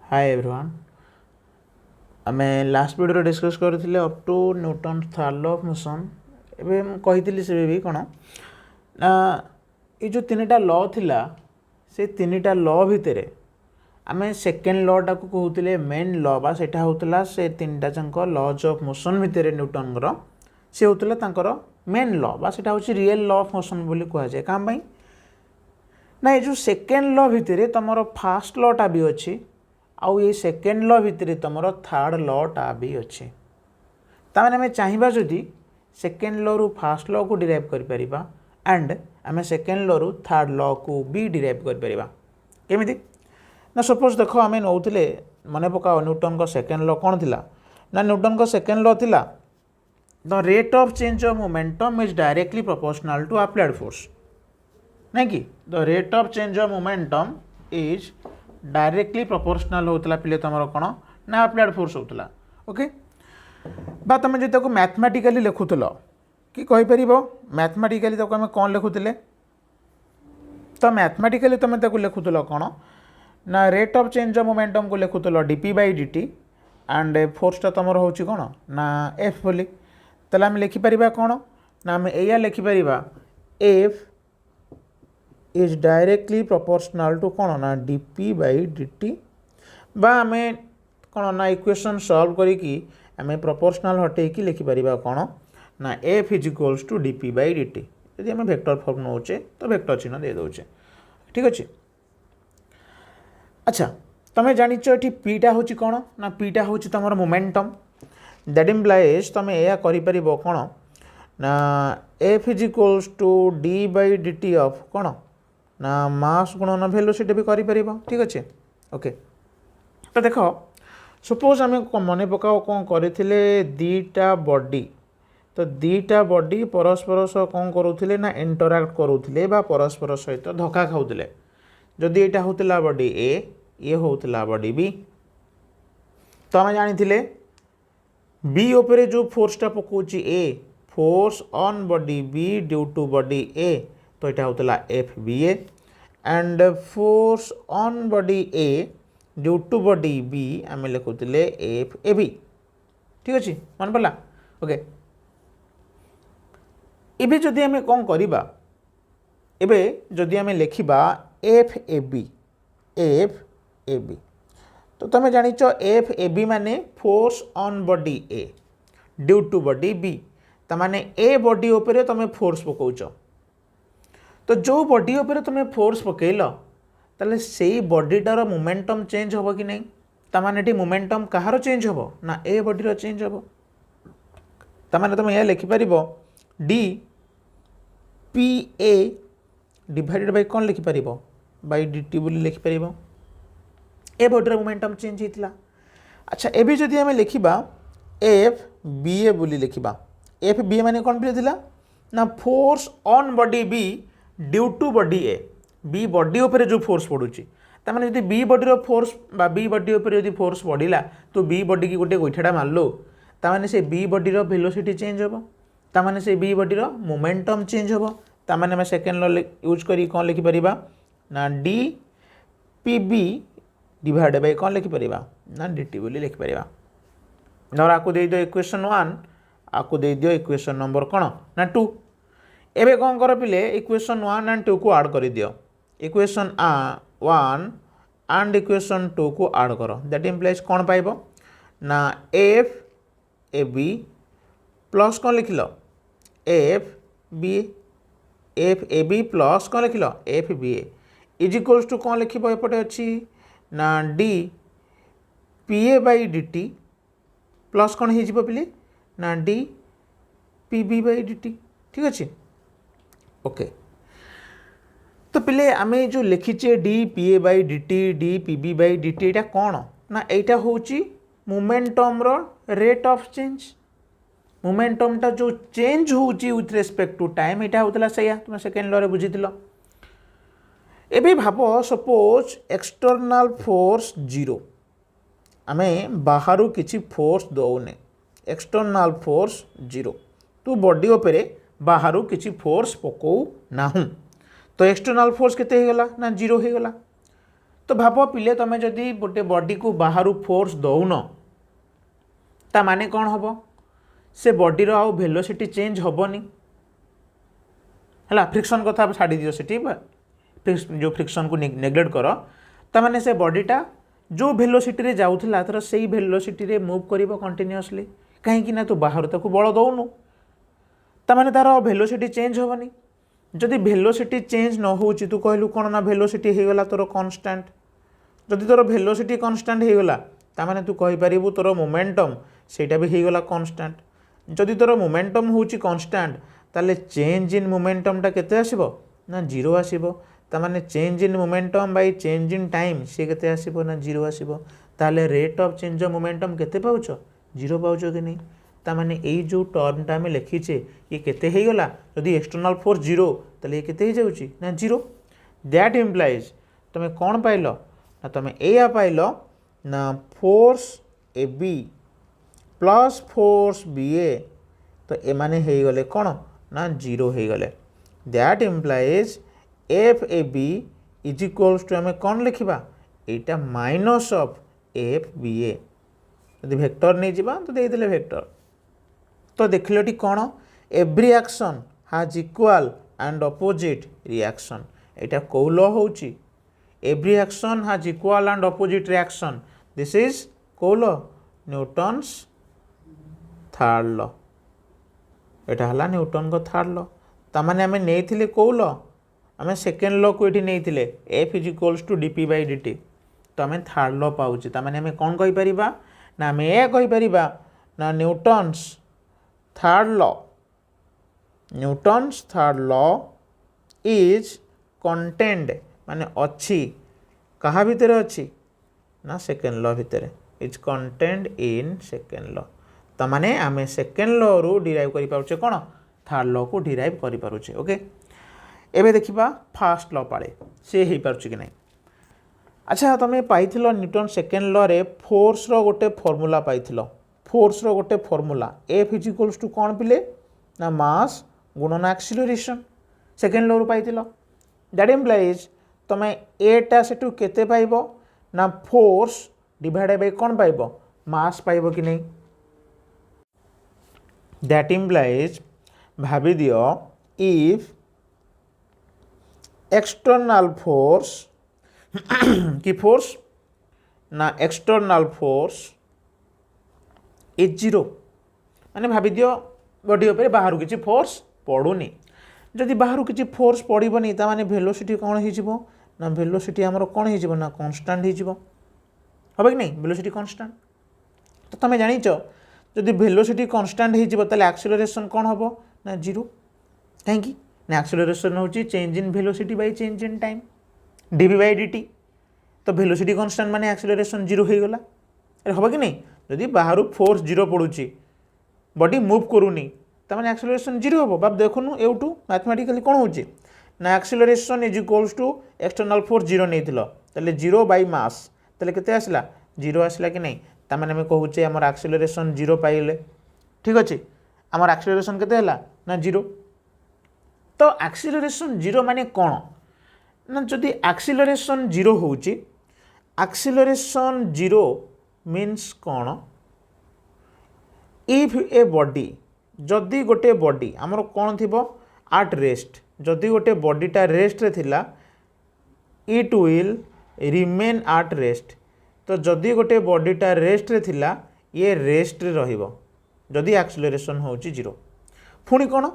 हाय everyone. आमे last video discuss करथिले up to Newton third law of motion. एबे हम कहितली से भी कोन ना ये जो तीनटा लॉ थिला से तीनटा लॉ भितरे आमे सेकेंड लॉ टा को कहउतिले मेन लॉ बा सेटा होतला से तीनटा जंक लॉज ऑफ मोशन भितरे न्यूटन रो से होतला तांकर मेन लॉ बा सेटा होची रियल लॉ ऑफ मोशन बोली कहआ जाय। काम भाई ना ये जो सेकेंड लॉ भितरे तमरो फर्स्ट लॉ टा भी अछि आउ ये सेकेंड लॉ भितर तुम थर्ड लॉ टा भी अच्छे ताने आम चाहिए जदि सेकेंड लॉ रु फर्स्ट लॉ को डिराइव कर एंड आम सेकेंड लॉ रु थर्ड लॉ को भी डिराइव कर केमिति ना सपोज देख आम नौले मन पका न्यूटन को सेकेंड लॉ कौन थिला ना न्यूटन को सेकेंड लॉ थिला the rate of change of momentum is directly proportional to applied force नहीं कि the rate of change of momentum is directly proportional होता पिले तुम कौन ना अप्लाइड फोर्स होता। ओके बा तुम जो मैथमेटिकली लिखुल कि कहीपर मैथमेटिकली आम कौन लिखुले तो मैथमेटिकली तुम लिखुल कौन ना rate of change of momentum को लिखुल डीपी बाई डी एंड फोर्सटा तुम हूँ कौन ना एफ बोली तेल आम लिखिपर कौन ना आम या लिखिपर F is directly proportional to कौन ना डीपी बाई डी बा आम कौन ना इक्वेशन सॉल्व करी आम प्रोपोर्शनल हटे लिखिपर कौन ना F is equals to DP by D यदि आम वेक्टर फॉर्म नौचे तो वेक्टर चिन्ह दे दौचे ठीक अच्छे। अच्छा तुम जानिच ये पीटा हूँ कौन ना पीटा हूँ तुम मोमेंटम दैट इम्प्लाइज तुम यह कर कौन ना F is equals to D by D of कौन ना मास गुणन वेलोसिटी भी कर ठीक अच्छे। ओके तो देख सपोज आम मन पकाओ कौन करते दीटा बॉडी तो दीटा बॉडी परस्पर सह कौन करूले ना इंटराक्ट करूले परस्पर सहित धक्का खाऊले जदि यहाँ होता बॉडी ए ये होता बॉडी बी तो आम जानी बी उपरे जो फोर्सटा पकाउची A force on body B due to body A तो यहाँ होता F B and force on body A due to body B आम लिखुले एफ ए बी ठीक अच्छे मन पड़ा। ओके इबे जदि आम कौन करवा एबे जदि आम लिखा एफ ए बी तो तुम जानिच एफ ए बी माने force on body A due to body B तमाने ए बॉडी उपरे तुम फोर्स पकाउच तो जो बॉडी उपरे तुम फोर्स पकईल ताले से बॉडीटार मोमेंटम चेंज हम कि नहीं तमाने मोमेंटम कहार चेंज हम ना ए बॉडीर चेंज हम तमाने तुम यह लिखिपर d p A divided by कौन लिखिपर बाई डी टी बोली लिखिपर ए बॉडीर मोमेंटम चेंज होता। अच्छा एबी जदि आम लिखा एफ बी ए बोली लिखा एफ बी ए माने कौन भी था ना force on body B due to body A B body उपरे जो फोर्स पड़ुची ताने जब बी बॉडीर फोर्स बा बी बॉडी उपरे जो फोर्स पड़ा तो बी बॉडी की गोटे गोइठाटा मारलो ताने से बी बॉडीर वेलोसिटी चेंज हम ताने से बी बॉडीर मोमेंटम चेंज हम ताने सेकेंड लॉ यूज करी कौन लिखिपर ना D P B divide by कौन लिखिपर ना डी टी बोली लिखिपर धर आपको दे दियो इक्वेशन 1 आपको दे दियो इक्वेशन नंबर कौन ना 2 एबे कौन कर पिले इक्वेशन 1 एंड 2 को ऐड कर दियो इक्वेशन 1 एंड इक्वेशन 2 को ऐड कर दैट इम्प्लाइज कौन पाइबो ना एफ ए बी प्लस कौन लिखिल एफ ए बी प्लस कौन लिखिल F B A is equals to कौन लिखिबो एपटे अछि ना D p A by D t plus कौन हो पिले ना D P B by D t ठीक अच्छे। ओके तो पिले आम जो लिखीचे d p A by d P B by D t यहाँ कौन ना यहाँ हूँ मोमेंटम रेट ऑफ चेंज मोमेंटमटा जो चेंज होची विथ रेस्पेक्ट टू टाइम यहाँ होता सैया तुम सेकेंड लॉ रे बुझी एबे भाव सपोज एक्सटर्नाल फोर्स जीरो आम बाहर किसी फोर्स दौने एक्सटर्नाल फोर्स जीरो तो बॉडी उपरे बाहर किसी फोर्स पकौ ना तो एक्सटर्नाल फोर्स केते हो गला ना जीरो हो गला तो भाव पिले तुम जदि गोटे बॉडी को बाहर फोर्स दौन ता माने कौन हम से बॉडी आउ वेलोसिटी चेंज हेनी है फ्रिक्शन कथा छाड़ी दियो सेठी जो फ्रिक्शन को नेग्लेक्ट कर ताने से बॉडीटा जो वेलोसिटी रे जाउथला तर सेही वेलोसिटी रे मूव करिवो कंटिन्यूअसली कहीं ना तू बाहर ताको बल दौनु ताने तार वेलोसिटी चेंज हेनी जदि वेलोसिटी चेंज न हो तू कहलु कौन ना वेलोसिटी हो गला तोर कांस्टेंट जदि तोर वेलोसिटी कांस्टेंट हो गला ताने तू कहि परिबु तोर मोमेंटम सेटा भी हो गला कांस्टेंट जदि तोर मोमेंटम होची कांस्टेंट ताले चेंज इन मोमेंटम टा केते आसीबो ना जीरो आसीबो ताने change in momentum bye change in time से केते आसीबो ना जीरो आसीबो ताले rate of change of momentum केते पाउछ जीरो पाउछ कि नहीं ताने यही जो टर्मटा आम लिखीचे ये केते हो गला जदि एक्सटर्नल फोर्स जीरो ताले ये केते हो जाउची ना जीरो दैट इम्प्लाइज तुम कौन पाइल ना तुम या पाइल ना force A B plus force B A तो एमाने हो गले कौन ना जीरो हो गले that implies F A B is equals to आम कौन लिखा यहाँ minus of F B A यदि वेक्टर नहीं जावा तो देदेले वेक्टर तो देख ली कौन एव्री एक्शन हाज इक्वाल एंड अपोजिट रिएक्शन यहाँ कौ ल हो एव्री एक्शन हाज equal and opposite reaction this is कौ ल न्यूटन्स थर्ड ल यहाँ है न्यूटन को थर्ड ल ताने आम नहीं कौ ल आम सेकेंड ल को ये नहीं F is equals to DP by D T तो आम थर्ड ल पाऊँ ताने आम कौन कहीपर ना आम यह कहीपर ना Newton's third law Newton's third law is contained माने अच्छी कहा भितर अच्छी ना सेकेंड लॉ भितर is contained in second law तो माने आम सेकेंड लॉ रु डिराइव करि पारुछे कौन थर्ड लॉ को डिराइव करि पारुछे ओके एबे देखिबा फर्स्ट लॉ पाले से हेई पारुछे कि नहीं अच्छा तुम पाइथिलो न्यूटन सेकेंड लॉ रे फोर्स रो गोटे फॉर्मूला पाइथिलो फोर्स रो गोटे formula F is equals to कौन पिले ना मास गुणन एक्सीलरेशन सेकेंड लॉ रु पाइथिलो दैट इम्प्लाइज तुम एटा सेटू केते पाइबो ना फोर्स डिवाइडेड बाय कौन पाइबो मास पाइबो कि नहीं दैट इम्प्लाइज भाभी दियो इफ एक्सटर्नल फोर्स कि फोर्स ना एक्सटर्नल फोर्स इज जीरो माने भाभी दियो बॉडी उपर बाहर किसी फोर्स पड़ूनी जदि बाहर किसी फोर्स पड़ोनी ताने वेलोसिटी कौन हो ना वेलोसिटी आमर कौन हो ना कांस्टेंट हो कि नहीं वेलोसिटी कांस्टेंट तो तुम जानिच जदि वेलोसिटी कांस्टेंट हो एक्सेलरेशन कौन हम ना जीरो कहीं ना एक्सेलरेशन हूँ change in velocity by change in time DV by D तो वेलोसिटी कांस्टेंट माने एक्सेलरेशन जीरो हो गला अरे हम कि नहीं जदि बाहर फोर्स जीरो पड़ुची बॉडी मूव करूनी ताने एक्सेलरेशन जीरो हम बाप देखुनु एवटू मैथमेटिकली कौन हो ना acceleration is equals to external force zero नहीं ताले जीरो बाय मास ताले केते आसला जीरो आसला कि नहीं ताने आम कहूचे आमर एक्सेलरेशन जीरो पाइले ठीक अच्छे आमर एक्सेलरेशन केते हला ना जीरो तो एक्सेलरेशन जीरो माने कौन ना जदि एक्सेलरेशन जीरो होउची एक्सेलरेशन जीरो मीन्स कौन इफ ए बॉडी जदि गोटे बॉडी आमर कौन थी आट रेस्ट जदि गोटे बॉडीटा रेस्ट रे थिला it will remain at rest तो जदि गोटे बॉडीटा रेस्ट रे थिला ये रेस्ट रे रहिबो जदि एक्सेलरेशन होउची जीरो पुणी कौन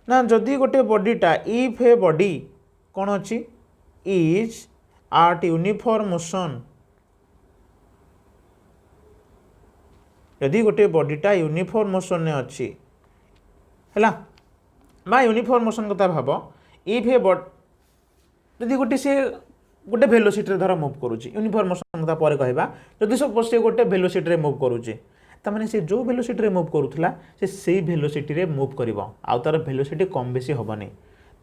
ना जदि गोटे बॉडीटा इफ ए बॉडी कौन अच्छी इज आट यूनिफॉर्म मोशन यदि गोटे बॉडीटा यूनिफॉर्म मोशन ने अच्छी है बा यूनिफॉर्म मोशन कथा भाव इफ ए जदि गोटे सी गोटे वेलोसिटी धर मूव करुच्ची यूनिफॉर्म मोशन कथा पर कहवा जदि सपोज से गोटे वेलोसिटी मूव करुच्ची ताने से जो वेलोसिटी मूव करूला से वेलोसिटी मूव कर आउ तार वेलोसिटी कम बेसी हेनी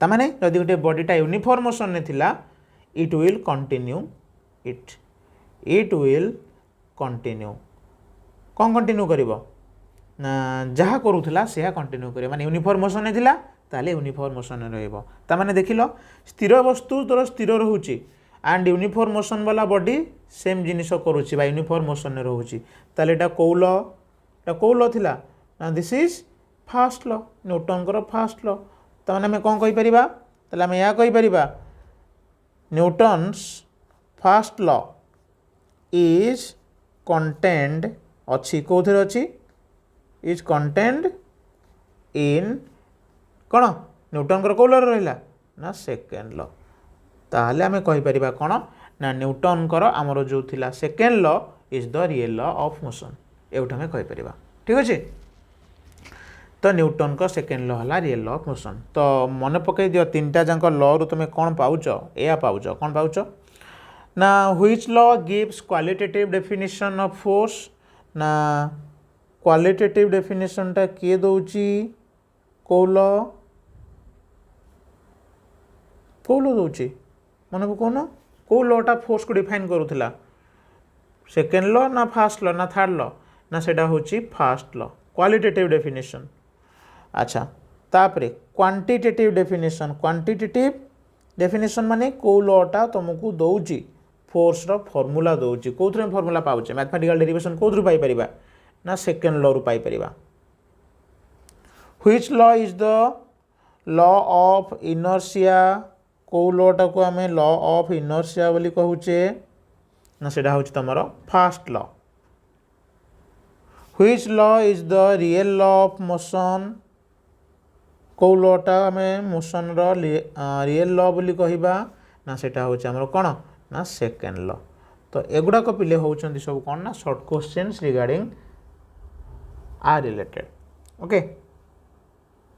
ताने जदि गोटे बॉडीटा यूनिफॉर्म मोशन ने थिला it will continue it will continue कौन कंटिन्यू कर ना जहाँ करूला से कंटिन्यू कर माने यूनिफॉर्म मोशन ने यूनिफॉर्म मोशन रही देख लो स्थिर वस्तु तोर स्थिर रोचे एंड यूनिफॉर्म मोशन वाला बॉडी सेम जिनिस करुच्ची बा यूनिफॉर्म मोशन में रोचे ताले एटा कौ लॉ थिला ना this is first law Newton को फर्स्ट लॉ तमाने आम कौन कहि परिबा ताले आम या कहि परिबा Newton's first law is contained अच्छी कौन अच्छी इज कंटेन्ड इन कौन न्यूटन को लॉ रहा ना सेकेंड लॉ ताहले आम कहि परिबा कौन ना न्यूटन कर आमर जो थिला second law is the real law of motion एवटा आम कहि परिबा ठीक अच्छे तो न्यूटन का सेकेंड लॉ है रियल लॉ ऑफ मोशन तो मन पकई दियो तीनटा जाक लॉ रु तुम कौन पाउच या पाउच कौन पाउच ना which law gives qualitative definition of force ना क्वालिटेटिव डेफिनेशन टा किए दउची को लॉ दउची मन पकाउन कौ लॉटा फोर्स को डिफाइन करूला सेकेंड लॉ ना फर्स्ट लॉ ना थर्ड लॉ ना सेटा होची फर्स्ट लॉ क्वालिटेटिव डेफिनेशन अच्छा तापरे क्वांटिटेटिव डेफिनेशन माने कौ लॉटा तुमको दौची फोर्स रो फॉर्मूला दौची कौथरे फॉर्मूला पाउचे मैथमेटिकल डेरिवेशन कौथरु पाई परिबा ना सेकेंड लॉ रु पाई परिबा which law is the law of inertia कौ लॉटा को आम लॉ ऑफ इनर्शिया बोली कहूचे ना सेटा होची तमरो first law which law is the real law of motion कौ लॉटा आम मोशन रो रियल लॉ बोली कहबा ना सेटा होची हमरो कोन ना सेकेंड लॉ तो एगुड़ा को पिले होउछंती सब कोन ना short questions regarding are related okay